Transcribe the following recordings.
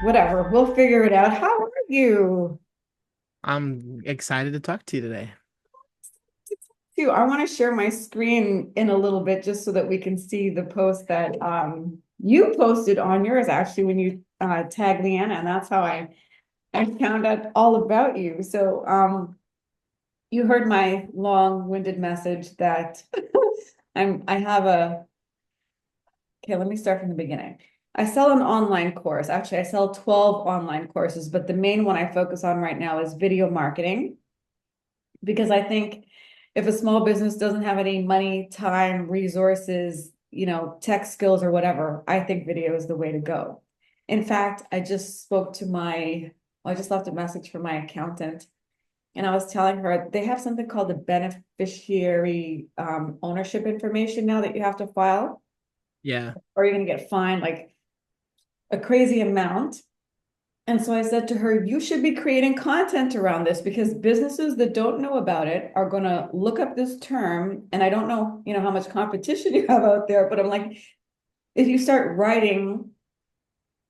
Whatever, we'll figure it out. How are you? I'm excited to talk to you today. Too. I want to share my screen in a little bit just so that we can see the post that you posted on yours actually when you tagged Leanna, and that's how I found out all about you. So you heard my long-winded message that I have a okay, let me start from the beginning. I sell an online course. Actually, I sell 12 online courses, but the main one I focus on right now is video marketing because I think if a small business doesn't have any money, time, resources, tech skills or whatever, I think video is the way to go. In fact, I just left a message for my accountant and I was telling her they have something called the beneficiary ownership information now that you have to file, Yeah, or you're going to get fined like a crazy amount. And so I said to her, you should be creating content around this because businesses that don't know about it are going to look up this term. And I don't know, how much competition you have out there, but I'm like, if you start writing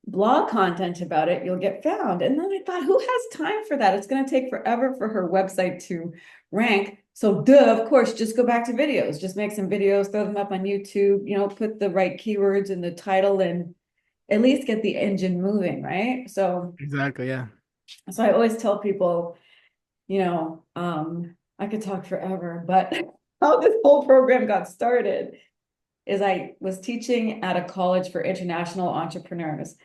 blog content about it, you'll get found. And then I thought, who has time for that? It's going to take forever for her website to rank. So, duh, of course, just go back to videos, just make some videos, throw them up on YouTube, put the right keywords in the title and at least get the engine moving, right? exactly. Yeah. So I always tell people, I could talk forever, but how this whole program got started is I was teaching at a college for international entrepreneurs,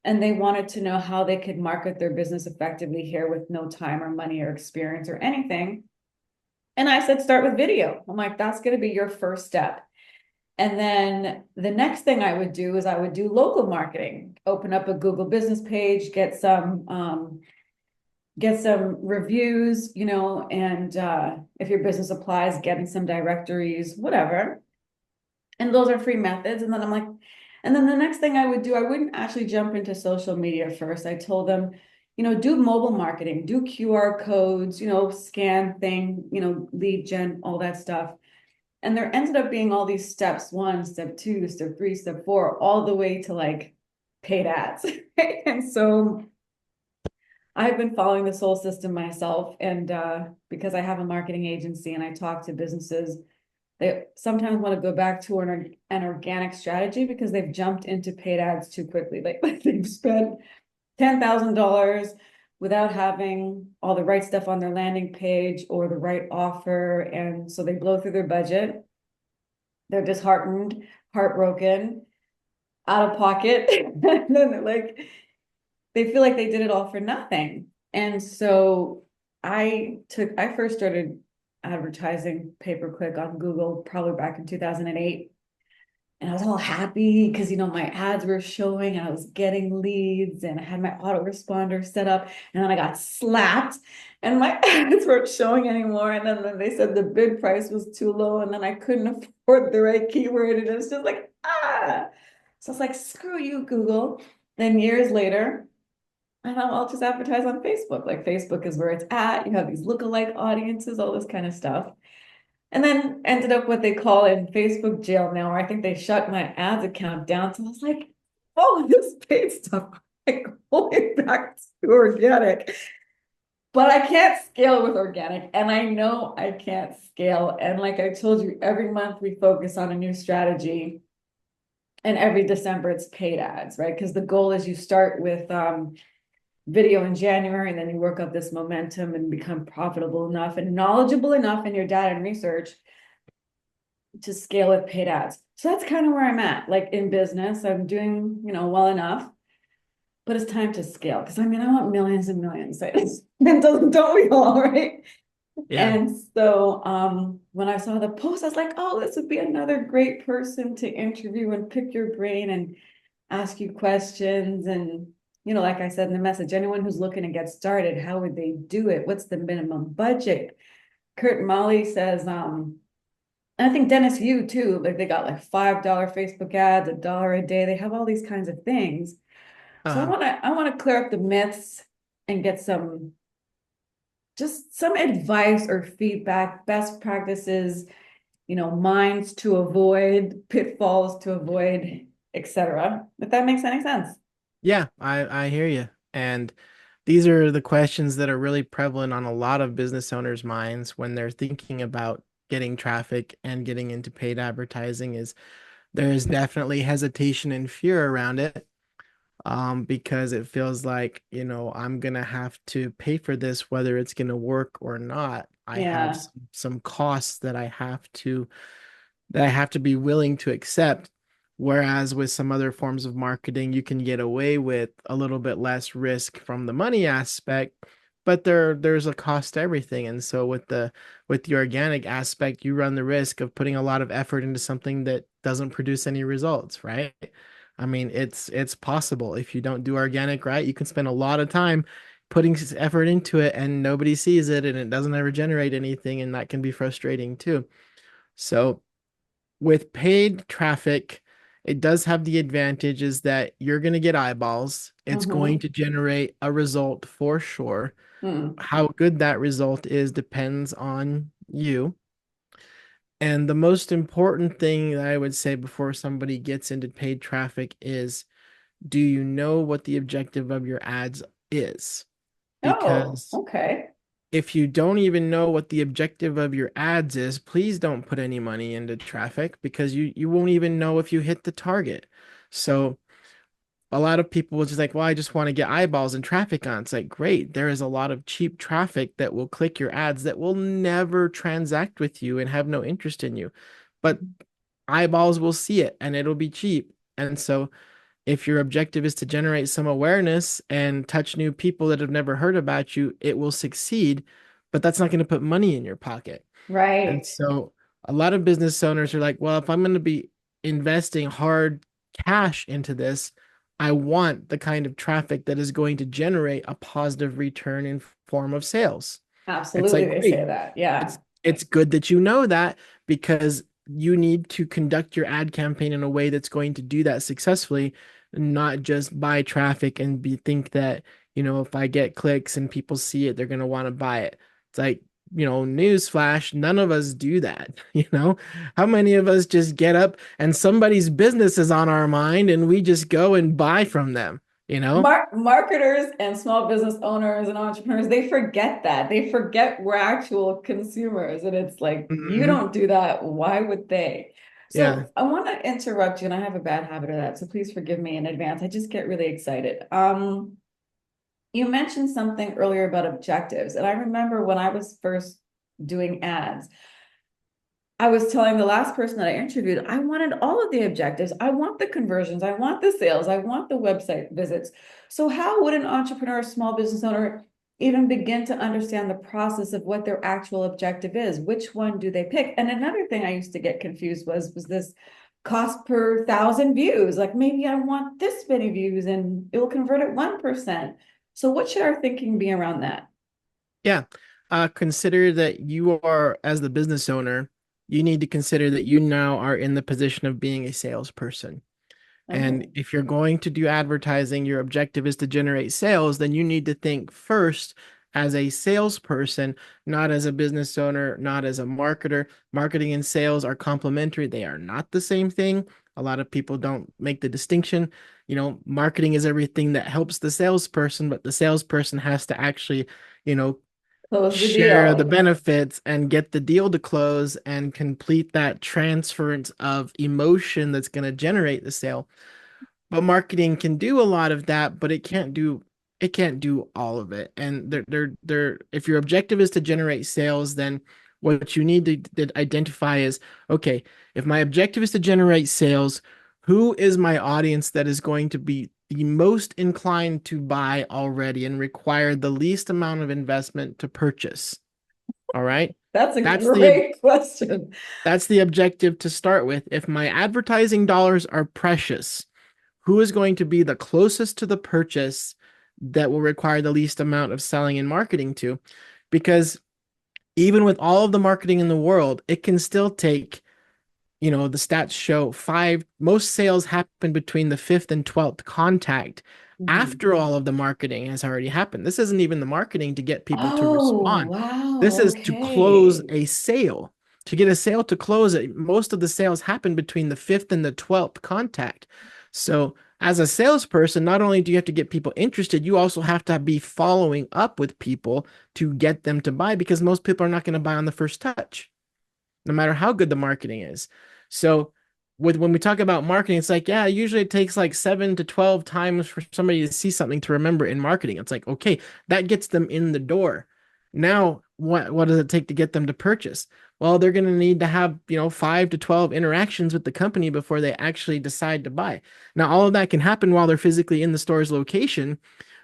and they wanted to know how they could market their business effectively here with no time or money or experience or anything. And I said, start with video. I'm like, that's going to be your first step. And then the next thing I would do is I would do local marketing, open up a Google business page, get some reviews, and if your business applies, getting some directories, whatever. And those are free methods. And then I'm like, and then the next thing I would do, I wouldn't actually jump into social media first. I told them, do mobile marketing, do QR codes, scan thing, lead gen, all that stuff. And there ended up being all these steps, one, step two, step three, step four, all the way to like paid ads. And so I've been following the S.O.L.D system myself, and because I have a marketing agency and I talk to businesses, they sometimes want to go back to an organic strategy because they've jumped into paid ads too quickly. Like they've spent $10,000 without having all the right stuff on their landing page or the right offer, and so they blow through their budget. They're disheartened, heartbroken, out of pocket, and then they're like, they feel like they did it all for nothing. And so I first started advertising pay-per-click on Google probably back in 2008. And I was all happy because, my ads were showing and I was getting leads and I had my autoresponder set up. And then I got slapped and my ads weren't showing anymore. And then they said the bid price was too low and then I couldn't afford the right keyword. And it's just like, ah. So it's like, screw you, Google. Then years later, and I'll just advertise on Facebook. Like Facebook is where it's at. You have these lookalike audiences, all this kind of stuff. And then ended up what they call in Facebook jail now, where I think they shut my ads account down. So I was like, oh, this paid stuff, like going back to organic. But I can't scale with organic. And I know I can't scale. And like I told you, every month we focus on a new strategy. And every December it's paid ads, right? Because the goal is you start with video in January, and then you work up this momentum and become profitable enough and knowledgeable enough in your data and research to scale with paid ads. So that's kind of where I'm at. Like in business, I'm doing, well enough, but it's time to scale because I want millions and millions. And don't we all, right? Yeah. And so when I saw the post, I was like, oh, this would be another great person to interview and pick your brain and ask you questions. And, like I said in the message, anyone who's looking to get started, how would they do it? What's the minimum budget? Kurt Molly says, and I think Dennis Yu too, like they got like $5 Facebook ads, $1 a day. They have all these kinds of things. So I Uh, want to I want to clear up the myths and get some advice or feedback, best practices, minds to avoid, pitfalls to avoid, etc. If that makes any sense. Yeah, I hear you. And these are the questions that are really prevalent on a lot of business owners' minds when they're thinking about getting traffic and getting into paid advertising is there's definitely hesitation and fear around it. Because it feels like, I'm gonna have to pay for this whether it's gonna work or not. I have Yeah, some costs that I have to be willing to accept. Whereas with some other forms of marketing, you can get away with a little bit less risk from the money aspect, but there's a cost to everything. And so with the organic aspect, you run the risk of putting a lot of effort into something that doesn't produce any results, right? I mean, it's possible. If you don't do organic right, you can spend a lot of time putting effort into it and nobody sees it and it doesn't ever generate anything, and that can be frustrating too. So with paid traffic, it does have the advantages that you're going to get eyeballs. It's going mm-hmm. to generate a result for sure. Mm. How good that result is depends on you. And the most important thing that I would say before somebody gets into paid traffic is, do you know what the objective of your ads is? Oh, Because okay. if you don't even know what the objective of your ads is, please don't put any money into traffic because you won't even know if you hit the target. So a lot of people will just like, well, I just want to get eyeballs and traffic on. It's like, great. There is a lot of cheap traffic that will click your ads that will never transact with you and have no interest in you. But eyeballs will see it and it'll be cheap. And so if your objective is to generate some awareness and touch new people that have never heard about you, it will succeed, but that's not going to put money in your pocket. And Right. so a lot of business owners are like, well, if I'm going to be investing hard cash into this, I want the kind of traffic that is going to generate a positive return in form of sales. It's Absolutely, like, they great. say that. Yeah. It's good that you know that because you need to conduct your ad campaign in a way that's going to do that successfully, not just buy traffic and think that, if I get clicks and people see it, they're going to want to buy it. It's like, newsflash, none of us do that. How many of us just get up and somebody's business is on our mind and we just go and buy from them, you know? Marketers and small business owners and entrepreneurs, they forget that. They forget we're actual consumers. And it's like, you Mhm. don't do that. Why would they? Yeah. So I want to interrupt you, and I have a bad habit of that. So please forgive me in advance. I just get really excited. You mentioned something earlier about objectives. And I remember when I was first doing ads, I was telling the last person that I interviewed, I wanted all of the objectives. I want the conversions. I want the sales. I want the website visits. So, how would an entrepreneur, small business owner, even begin to understand the process of what their actual objective is? Which one do they pick? And another thing I used to get confused was this cost per thousand views. Like maybe I want this many views and it will convert at 1%. So, what should our thinking be around that? Yeah. Consider that you are, as the business owner, you need to consider that you now are in the position of being a salesperson. And Oh, if you're going to do advertising, your objective is to generate sales, then you need to think first as a salesperson, not as a business owner, not as a marketer. Marketing and sales are complementary. They are not the same thing. A lot of people don't make the distinction. Marketing is everything that helps the salesperson, but the salesperson has to actually, you know, close the share the deal. benefits and get the deal to close and complete that transference of emotion that's going to generate the sale. But marketing can do a lot of that, but it can't do all of it. And if your objective is to generate sales, then what you need to identify is, okay, if my objective is to generate sales, who is my audience that is going to be the most inclined to buy already and require the least amount of investment to purchase? All right. That's a That's the great question. that's the objective to start with. If my advertising dollars are precious, who is going to be the closest to the purchase that will require the least amount of selling and marketing to? Because even with all of the marketing in the world, it can still take, the stats show most sales happen between the fifth and 12th contact Mhm. after all of the marketing has already happened. This isn't even the marketing to get people to Oh, respond. This wow. is to close Okay. a sale. To get a sale to close it, most of the sales happen between the fifth and the 12th contact. So as a salesperson, not only do you have to get people interested, you also have to be following up with people to get them to buy because most people are not going to buy on the first touch, no matter how good the marketing is. So with when we talk about marketing, it's like, yeah, usually it takes like 7 to 12 times for somebody to see something to remember in marketing. It's like, okay, that gets them in the door. Now, what does it take to get them to purchase? Well, they're going to need to have, 5 to 12 interactions with the company before they actually decide to buy. Now, all of that can happen while they're physically in the store's location,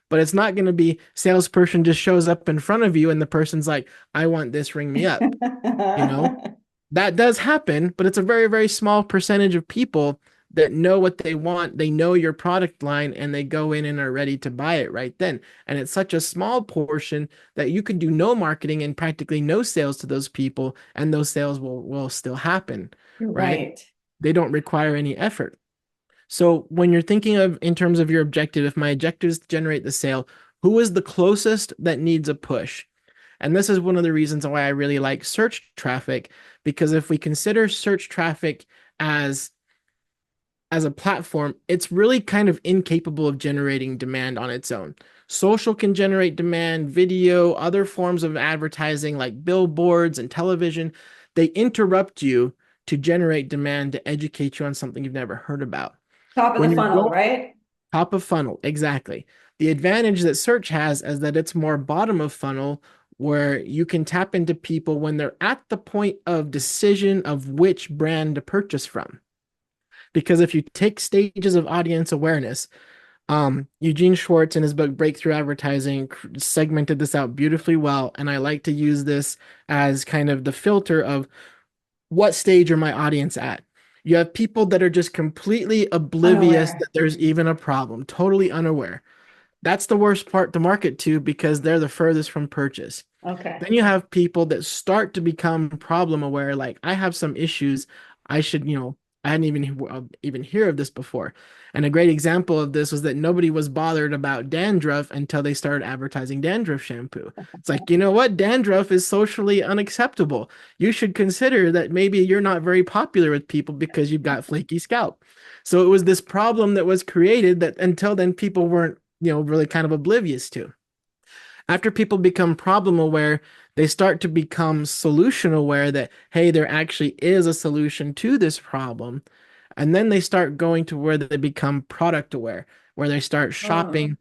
but it's not going to be salesperson just shows up in front of you and the person's like, I want this, ring me up. You know, that does happen, but it's a very, very small percentage of people that know what they want. They know your product line and they go in and are ready to buy it right then. And it's such a small portion that you could do no marketing and practically no sales to those people, and those sales will still happen, right? Right. They don't require any effort. So when you're thinking of in terms of your objective, if my objective is to generate the sale, who is the closest that needs a push? And this is one of the reasons why I really like search traffic, because if we consider search traffic as as a platform, it's really kind of incapable of generating demand on its own. Social can generate demand, video, other forms of advertising like billboards and television, they interrupt you to generate demand to educate you on something you've never heard about. Top of the When you're funnel, going right? top of funnel, exactly. The advantage that search has is that it's more bottom of funnel, where you can tap into people when they're at the point of decision of which brand to purchase from. Because if you take stages of audience awareness, Eugene Schwartz in his book Breakthrough Advertising segmented this out beautifully well, and I like to use this as kind of the filter of what stage are my audience at. You have people that are just completely oblivious that Unaware. there's even a problem, totally unaware. That's the worst part to market to because they're the furthest from purchase. Okay. Then you have people that start to become problem aware, like I have some issues. I should, I hadn't even hear of this before. And a great example of this was that nobody was bothered about dandruff until they started advertising dandruff shampoo. It's like, you know what? Dandruff is socially unacceptable. You should consider that maybe you're not very popular with people because you've got flaky scalp. So it was this problem that was created that until then people weren't, really kind of oblivious to. After people become problem aware, they start to become solution aware that, hey, there actually is a solution to this problem. And then they start going to where they become product aware, where they start Oh, shopping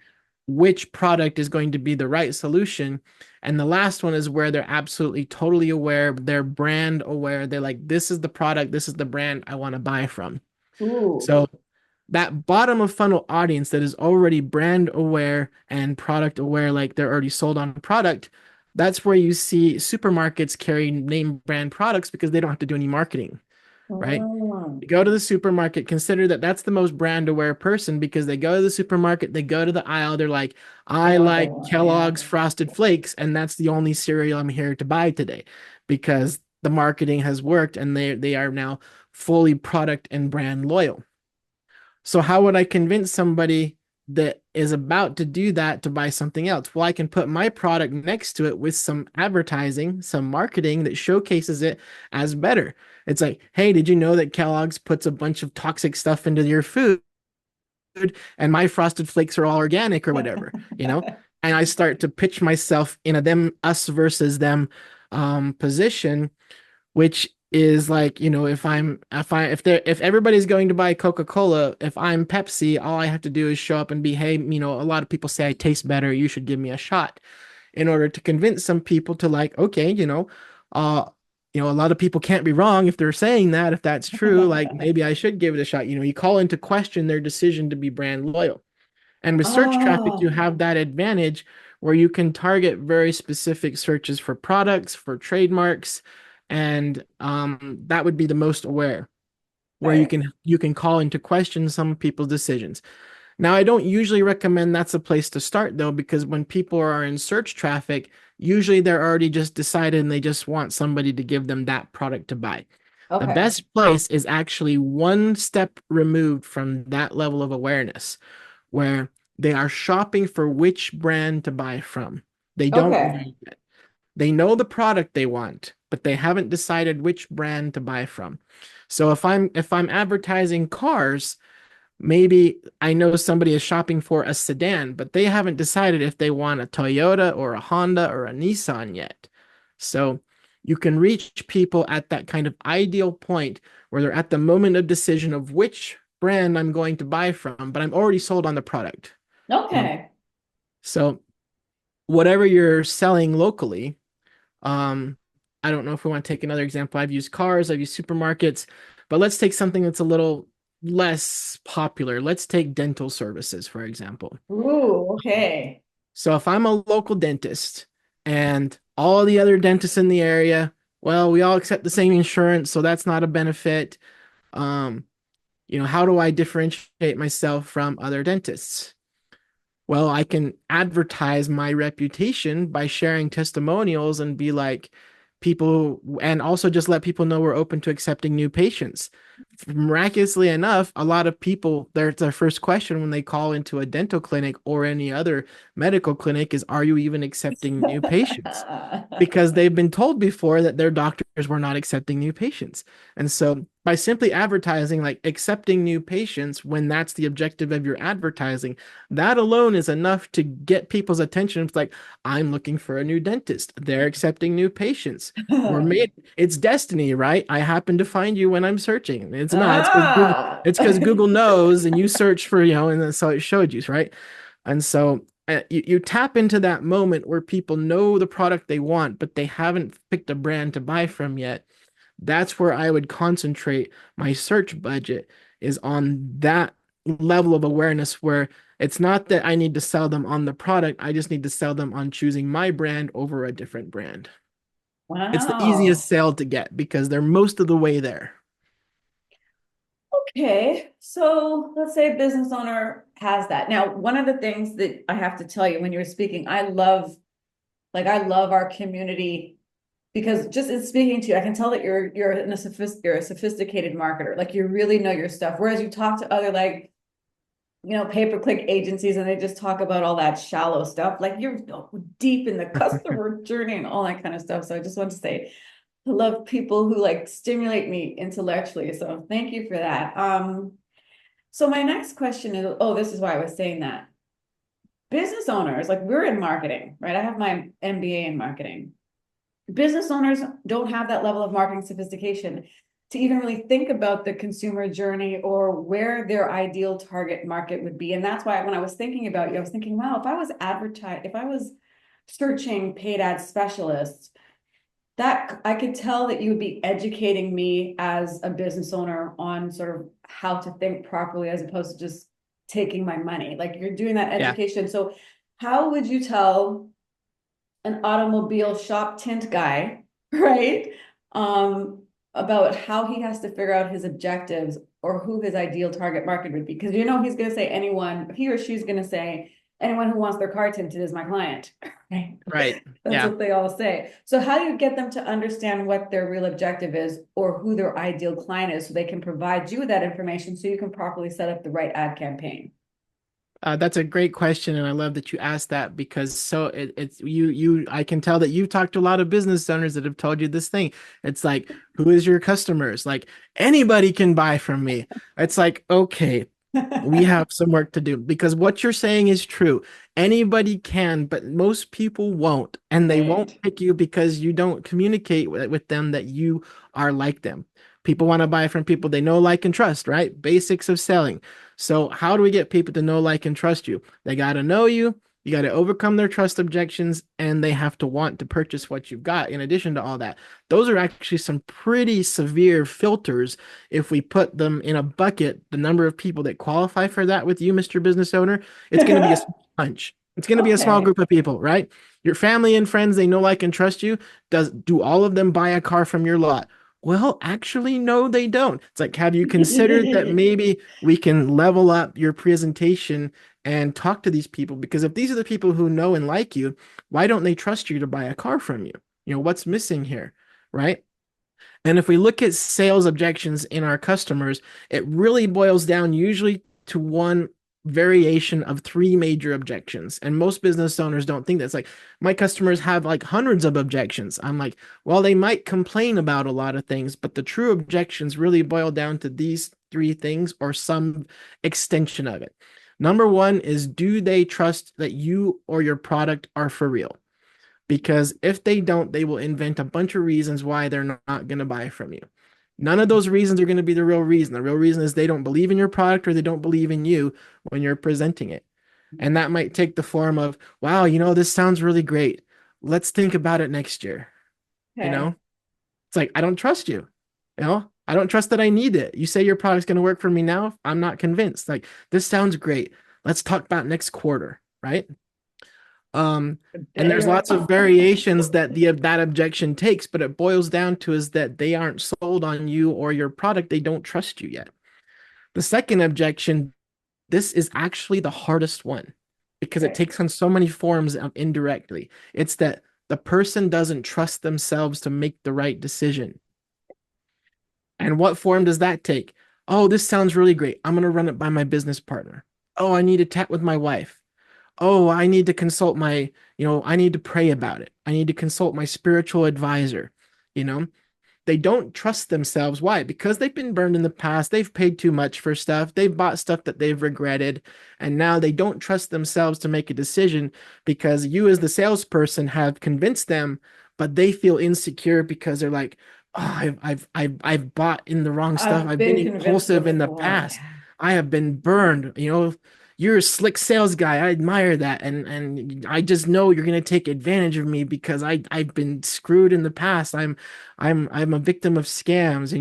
which product is going to be the right solution. And the last one is where they're absolutely totally aware, they're brand aware. They're like, this is the product, this is the brand I want to buy from. ooh, So that bottom of funnel audience that is already brand aware and product aware, like they're already sold on a product, that's where you see supermarkets carry name brand products because they don't have to do any marketing, right? oh, You go to the supermarket, consider that that's the most brand aware person because they go to the supermarket, they go to the aisle, they're like, I I know what they like want. Yeah. Kellogg's Frosted Flakes, and that's the only cereal I'm here to buy today because the marketing has worked and they are now fully product and brand loyal. So how would I convince somebody that is about to do that to buy something else? Well, I can put my product next to it with some advertising, some marketing that showcases it as better. It's like, hey, did you know that Kellogg's puts a bunch of toxic stuff into your food and my frosted flakes are all organic or whatever, you know? And I start to pitch myself in a them us versus them position, which is like, if everybody's going to buy Coca-Cola, if I'm Pepsi, all I have to do is show up and be, hey, a lot of people say I taste better, you should give me a shot, in order to convince some people to like, okay, uh a lot of people can't be wrong if they're saying that, if that's true, like maybe I should give it a shot. You call into question their decision to be brand loyal. And with search traffic, you Oh, have that advantage where you can target very specific searches for products, for trademarks, and that would be the most aware, where you right. can call into question some people's decisions. Now, I don't usually recommend that's a place to start though, because when people are in search traffic, usually they're already just decided and they just want somebody to give them that product to buy. The Okay. best place is actually one step removed from that level of awareness, where they are shopping for which brand to buy from. They don't know Okay. yet. They know the product they want, but they haven't decided which brand to buy from. So if I'm advertising cars, Maybe I know somebody is shopping for a sedan, but they haven't decided if they want a Toyota or a Honda or a Nissan yet. So you can reach people at that kind of ideal point where they're at the moment of decision of which brand I'm going to buy from, but I'm already sold on the product. You know, Okay. so whatever you're selling locally, um, I don't know if we want to take another example. I've used cars, I've used supermarkets, but let's take something that's a little less popular. Let's take dental services, for example. Ooh, okay. So if I'm a local dentist and all the other dentists in the area, well, we all accept the same insurance, so that's not a benefit. Um, how do I differentiate myself from other dentists? Well, I can advertise my reputation by sharing testimonials and be like, people, and also just let people know we're open to accepting new patients. Miraculously enough, a lot of people, their first question when they call into a dental clinic or any other medical clinic is, are you even accepting new patients? Because they've been told before that their doctors were not accepting new patients. And so by simply advertising, like accepting new patients, when that's the objective of your advertising, that alone is enough to get people's attention. It's like, I'm looking for a new dentist. They're accepting new patients. It's destiny, right? I happen to find you when I'm searching. It's not, Ah. it's because Google knows and you search for, and then so it showed you, right? And so you tap into that moment where people know the product they want, but they haven't picked a brand to buy from yet. That's where I would concentrate my search budget, is on that level of awareness where it's not that I need to sell them on the product. I just need to sell them on choosing my brand over a different brand. It's the easiest Wow. sale to get because they're most of the way there. Okay, so let's say a business owner has that. Now, one of the things that I have to tell you when you were speaking, I love our community because just in speaking to you, I can tell that you're a sophisticated marketer. Like you really know your stuff. Whereas you talk to other pay-per-click agencies and they just talk about all that shallow stuff. Like you're deep in the customer journey and all that kind of stuff. So I just want to say I love people who like stimulate me intellectually. So thank you for that. So my next question is, oh, this is why I was saying that. Business owners, like we're in marketing, right? I have my MBA in marketing. Business owners don't have that level of marketing sophistication to even really think about the consumer journey or where their ideal target market would be. And that's why when I was thinking about you, I was thinking, wow, if I was searching paid ad specialists, that I could tell that you would be educating me as a business owner on sort of how to think properly as opposed to just taking my money. Like you're doing that Yeah. education. So how would you tell an automobile shop tint guy, right? About how he has to figure out his objectives or who his ideal target market would be. Because he's going to say anyone, he or she's going to say anyone who wants their car tinted is my client, right? Right. That's Yeah. what they all say. So how do you get them to understand what their real objective is or who their ideal client is so they can provide you with that information so you can properly set up the right ad campaign? That's a great question, and I love that you asked that because it's I can tell that you've talked to a lot of business owners that have told you this thing. It's like, who is your customers? Like anybody can buy from me. It's like, okay, we have some work to do because what you're saying is true. Anybody can, but most people won't, and they won't Right. pick you because you don't communicate with them that you are like them. People want to buy from people they know, like, and trust, right? Basics of selling. So, how do we get people to know, like, and trust you? They got to know you. You got to overcome their trust objections, and they have to want to purchase what you've got. In addition to all that, those are actually some pretty severe filters. If we put them in a bucket, the number of people that qualify for that with you, Mr. Business Owner, it's going to be a small bunch. It's going to be a small Okay. group of people, right? Your family and friends, they know, like, and trust you. Do all of them buy a car from your lot? Well, actually, no, they don't. It's like, have you considered that maybe we can level up your presentation and talk to these people? Because if these are the people who know and like you, why don't they trust you to buy a car from you? What's missing here, right? And if we look at sales objections in our customers, it really boils down usually to one variation of three major objections. And most business owners don't think that's like, my customers have like hundreds of objections. I'm like, well, they might complain about a lot of things, but the true objections really boil down to these three things or some extension of it. Number one is, do they trust that you or your product are for real? Because if they don't, they will invent a bunch of reasons why they're not going to buy from you. None of those reasons are going to be the real reason. The real reason is they don't believe in your product or they don't believe in you when you're presenting it. And that might take the form of, wow, this sounds really great. Let's think about it next year. You know, Okay. it's like, I don't trust you. I don't trust that I need it. You say your product's going to work for me now. I'm not convinced. Like, this sounds great. Let's talk about next quarter, right? Um, and there's There. lots of variations that that objection takes, but it boils down to is that they aren't sold on you or your product. They don't trust you yet. The second objection, this is actually the hardest one because it Okay. takes on so many forms of indirectly. It's that the person doesn't trust themselves to make the right decision. And what form does that take? Oh, this sounds really great. I'm going to run it by my business partner. Oh, I need to chat with my wife. Oh, I need to consult I need to pray about it. I need to consult my spiritual advisor. You know, they don't trust themselves. Why? Because they've been burned in the past. They've paid too much for stuff. They've bought stuff that they've regretted. And now they don't trust themselves to make a decision because you, as the salesperson, have convinced them, but they feel insecure because they're like, oh, I've bought in the wrong stuff. I've I've been been convinced impulsive in the before. past. Yeah. I have been burned. You're a slick sales guy. I admire that. And I just know you're gonna take advantage of me because I've been screwed in the past. I'm a victim of scams,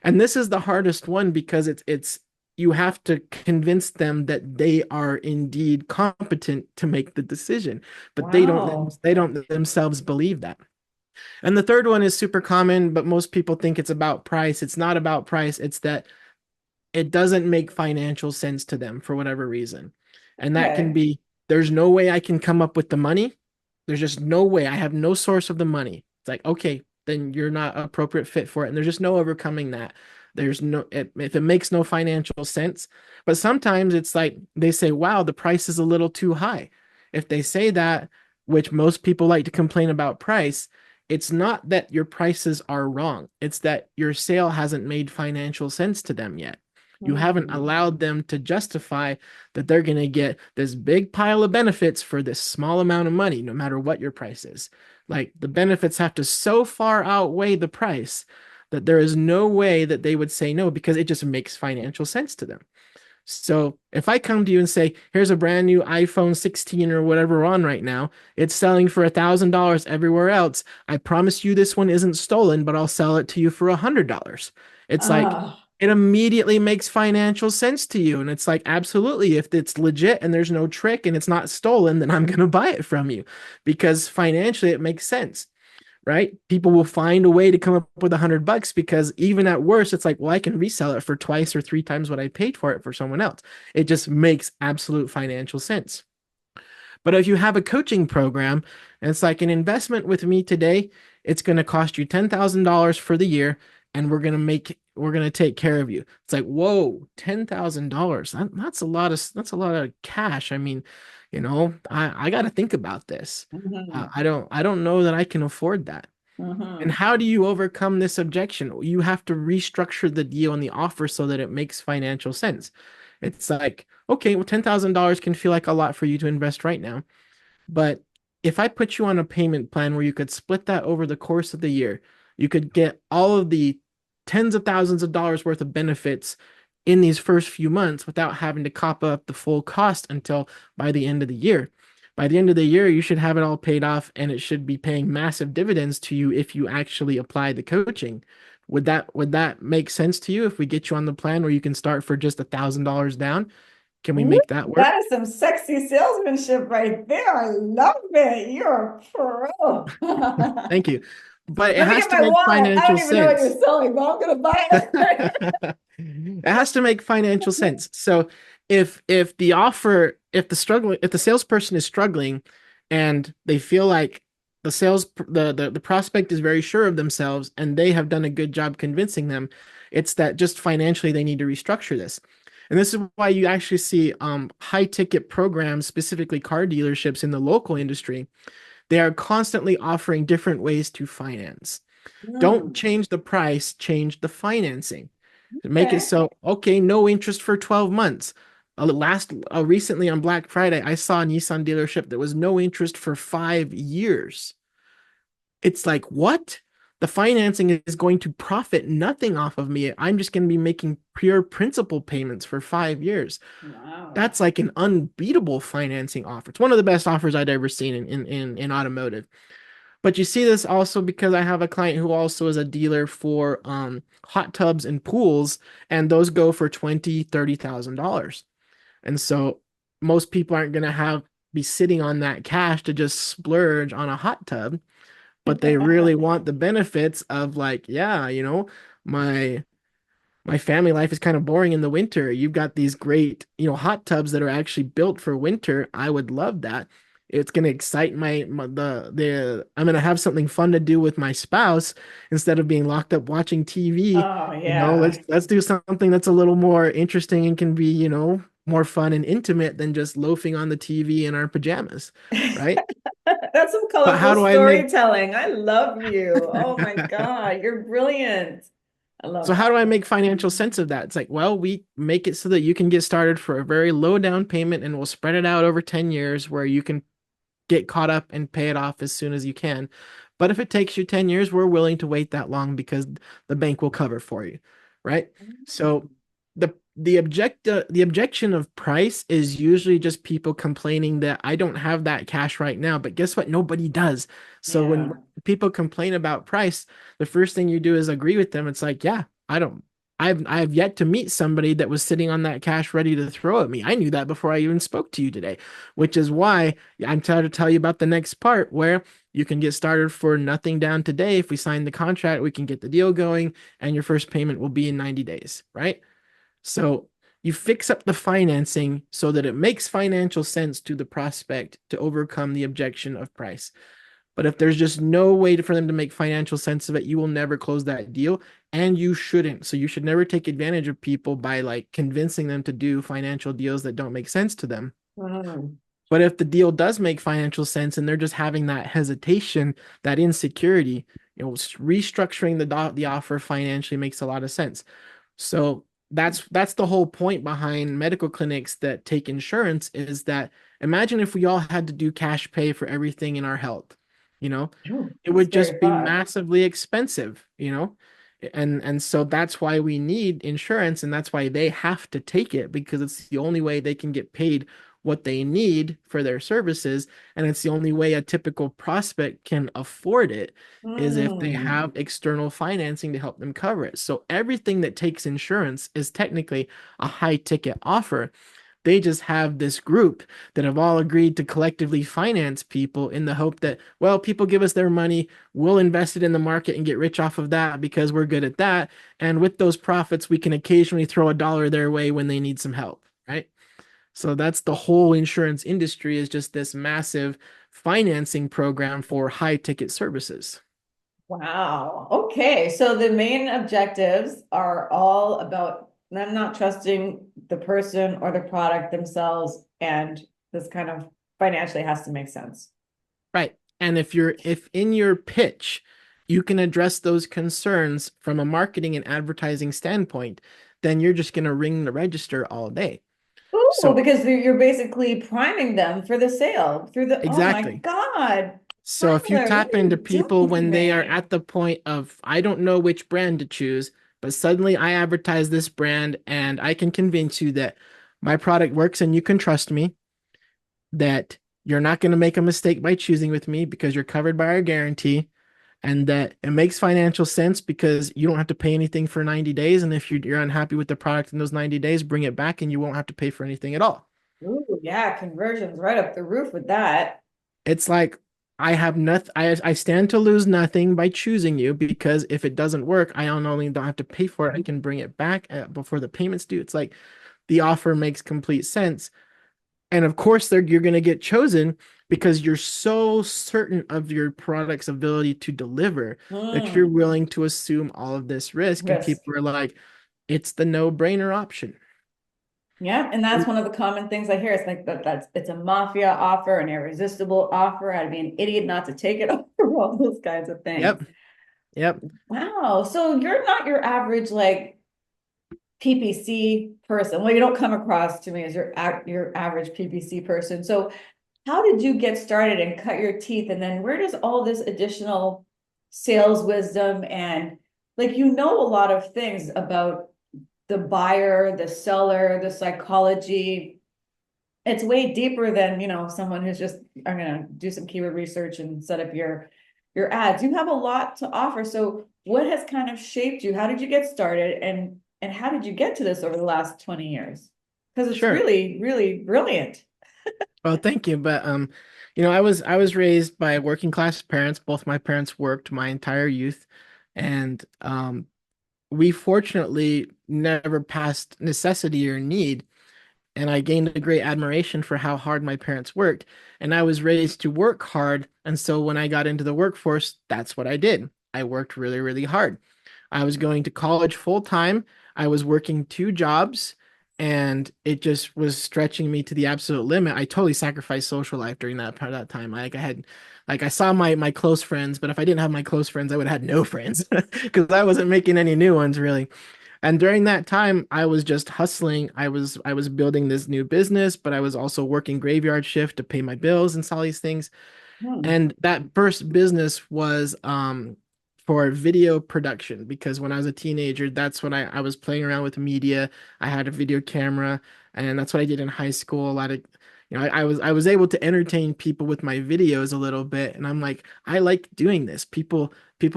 and this is the hardest one because it's you have to convince them that they are indeed competent to make the decision, but Wow. they don't themselves believe that. And the third one is super common, but most people think it's about price. It's not about price. It's that it doesn't make financial sense to them for whatever reason. And that can Okay. be, there's no way I can come up with the money. There's just no way. I have no source of the money. It's like, okay, then you're not an appropriate fit for it. And there's just no overcoming that. There's no, if it makes no financial sense. But sometimes it's like they say, wow, the price is a little too high. If they say that, which most people like to complain about price, it's not that your prices are wrong. It's that your sale hasn't made financial sense to them yet. You haven't Hmm. allowed them to justify that they're going to get this big pile of benefits for this small amount of money, no matter what your price is. Like the benefits have to so far outweigh the price that there is no way that they would say no because it just makes financial sense to them. So if I come to you and say, here's a brand new iPhone 16 or whatever we're on right now, it's selling for $1,000 everywhere else. I promise you this one isn't stolen, but I'll sell it to you for $100. It's like Ah. it immediately makes financial sense to you. And it's like, absolutely, if it's legit and there's no trick and it's not stolen, then I'm going to buy it from you because financially it makes sense, right? People will find a way to come up with $100 because even at worst, it's like, well, I can resell it for twice or three times what I paid for it for someone else. It just makes absolute financial sense. But if you have a coaching program and it's like an investment with me today, it's going to cost you $10,000 for the year and we're going to take care of you. It's like, whoa, $10,000. That's a lot of cash. I mean, I got to think about this. Hmm. I don't know that I can afford that. And Hmm. how do you overcome this objection? You have to restructure the deal and the offer so that it makes financial sense. It's like, okay, well, $10,000 can feel like a lot for you to invest right now. But if I put you on a payment plan where you could split that over the course of the year, you could get all of the tens of thousands of dollars worth of benefits in these first few months without having to cop up the full cost until by the end of the year. By the end of the year, you should have it all paid off and it should be paying massive dividends to you if you actually apply the coaching. Would that make sense to you if we get you on the plan where you can start for just $1,000 down? Can we Woo, make that work? that is some sexy salesmanship right there. I love it. You're a pro. Thank you. But it Let me has get to my make wallet. I don't financial even know what sense. you're selling, but I'm gonna buy it. It has to make financial sense. So if the salesperson is struggling and they feel like the prospect is very sure of themselves and they have done a good job convincing them, it's that just financially they need to restructure this. And this is why you actually see high ticket programs, specifically car dealerships in the local industry. They are constantly offering different ways to finance. Don't Mm, change the price, change the financing. Make it Okay. so, okay, no interest for 12 months. Recently on Black Friday, I saw a Nissan dealership that was no interest for 5 years. It's like, what? The financing is going to profit nothing off of me. I'm just going to be making pure principal payments for 5 years. Wow. That's like an unbeatable financing offer. It's one of the best offers I'd ever seen in automotive. But you see this also because I have a client who also is a dealer for hot tubs and pools, and those go for 20, $30,000. And so most people aren't gonna have be sitting on that cash to just splurge on a hot tub, but they really want the benefits of like, yeah, my my family life is kind of boring in the winter. You've got these great, hot tubs that are actually built for winter. I would love that. It's going to excite the I'm going to have something fun to do with my spouse instead of being locked up watching TV. Oh, Let's yeah. do something that's a little more interesting and can be, more fun and intimate than just loafing on the TV in our pajamas, right? That's some But how colorful do I make storytelling. I love you. Oh my God, you're brilliant. I love So how do that. I make financial sense of that? It's like, well, we make it so that you can get started for a very low down payment and we'll spread it out over 10 years where you can get caught up and pay it off as soon as you can. But if it takes you 10 years, we're willing to wait that long because the bank will cover for you, right? So the objection of price is usually just people complaining that I don't have that cash right now. But guess what? Nobody does. So when Yeah. people complain about price, the first thing you do is agree with them. It's like, yeah, I don't I've yet to meet somebody that was sitting on that cash ready to throw at me. I knew that before I even spoke to you today, which is why I'm trying to tell you about the next part where you can get started for nothing down today. If we sign the contract, we can get the deal going, and your first payment will be in 90 days, right? So you fix up the financing so that it makes financial sense to the prospect to overcome the objection of price. But if there's just no way for them to make financial sense of it, you will never close that deal, and you shouldn't. So you should never take advantage of people by like convincing them to do financial deals that don't make sense to them. Mm. But if the deal does make financial sense and they're just having that hesitation, that insecurity, restructuring the offer financially makes a lot of sense. So that's the whole point behind medical clinics that take insurance is that imagine if we all had to do cash pay for everything in our health, you know, Ooh, it would scary just be thought. massively expensive. And so that's why we need insurance and that's why they have to take it because it's the only way they can get paid what they need for their services and it's the only way a typical prospect can afford it is if they Mm. have external financing to help them cover it. So everything that takes insurance is technically a high ticket offer. They just have this group that have all agreed to collectively finance people in the hope that, well, people give us their money, we'll invest it in the market and get rich off of that because we're good at that. And with those profits, we can occasionally throw a dollar their way when they need some help, right? So that's the whole insurance industry is just this massive financing program for high ticket services. Wow. Okay. So the main objectives are all about them not trusting the person or the product themselves, and this kind of financially has to make sense. Right. And if in your pitch you can address those concerns from a marketing and advertising standpoint, then you're just going to ring the register all day. Oh, So, because you're basically priming them for the sale through the, oh my exactly. God, So if you Tyler, what tap are into you people doing to when they are me? at the point of, I don't know which brand to choose, but suddenly I advertise this brand and I can convince you that my product works and you can trust me, that you're not going to make a mistake by choosing with me because you're covered by our guarantee, and that it makes financial sense because you don't have to pay anything for 90 days. And if you're unhappy with the product in those 90 days, bring it back and you won't have to pay for anything at all. Ooh, yeah, conversions right up the roof with that. It's like I have nothing. I stand to lose nothing by choosing you because if it doesn't work, I not only don't have to pay for it, I can bring it back before the payments due. It's like the offer makes complete sense. And of course, you're going to get chosen because you're so certain of your product's ability to deliver that you're Hmm. willing to assume all of this risk. And Risk. people are like, it's the no-brainer option. Yeah, and that's one of the common things I hear. It's like that's it's a mafia offer, an irresistible offer. I'd be an idiot not to take it over all those kinds of things. Yep. Yep. Wow. So you're not your average like PPC person. Well, you don't come across to me as your average PPC person. So how did you get started and cut your teeth? And then where does all this additional sales wisdom and like you know a lot of things about the buyer, the seller, the psychology. It's way deeper than, someone who's just, I'm gonna do some keyword research and set up your ads. You have a lot to offer. So what has kind of shaped you? How did you get started and how did you get to this over the last 20 years? Because it's Sure. really, really brilliant. Well, thank you. But I was raised by working class parents. Both my parents worked my entire youth, and we fortunately never passed necessity or need. And I gained a great admiration for how hard my parents worked. And I was raised to work hard. And so when I got into the workforce, that's what I did. I worked really, really hard. I was going to college full time. I was working two jobs, and it just was stretching me to the absolute limit. I totally sacrificed social life during that part of that time. I saw my close friends, but if I didn't have my close friends, I would have had no friends because I wasn't making any new ones really. And during that time, I was just hustling. I was building this new business, but I was also working graveyard shift to pay my bills and all these things. Hmm. And that first business was for video production because when I was a teenager, that's when I was playing around with media. I had a video camera, and that's what I did in high school. A lot of, I was able to entertain people with my videos a little bit, and I'm like, I like doing this. People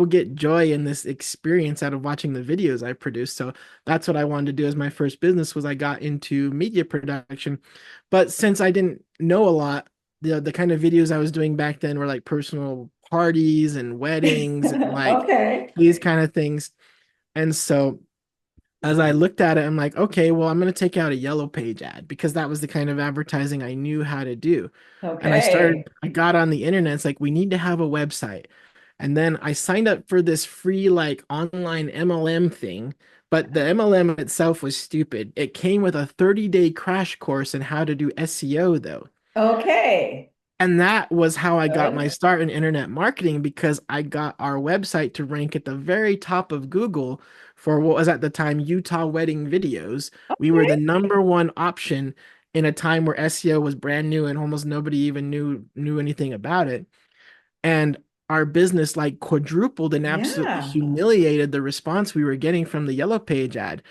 get joy in this experience out of watching the videos I produce. So that's what I wanted to do as my first business was I got into media production. But since I didn't know a lot, the kind of videos I was doing back then were like personal parties and weddings and like Okay. these kind of things. And so as I looked at it, I'm like, okay, well, I'm going to take out a yellow page ad because that was the kind of advertising I knew how to do. And Okay. I got on the internet. It's like, we need to have a website. And then I signed up for this free, like, online MLM thing. But the MLM itself was stupid. It came with a 30-day crash course in how to do SEO, though. Okay. And that was how I got my Good. start in internet marketing because I got our website to rank at the very top of Google for what was at the time Utah wedding videos. We were the Okay. number one option in a time where SEO was brand new and almost nobody even knew anything about it. And our business like quadrupled and absolutely Yeah. humiliated the response we were getting from the Yellow Page ad.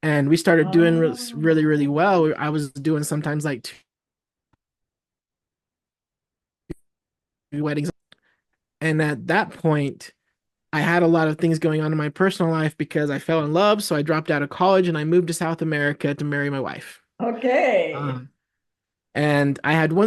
And we started doing really, really Oh. well. I was doing sometimes like two weddings. And at that point, I had a lot of things going on in my personal life because I fell in love. So I dropped out of college and I moved to South America to marry my wife. Okay. Um, and I had one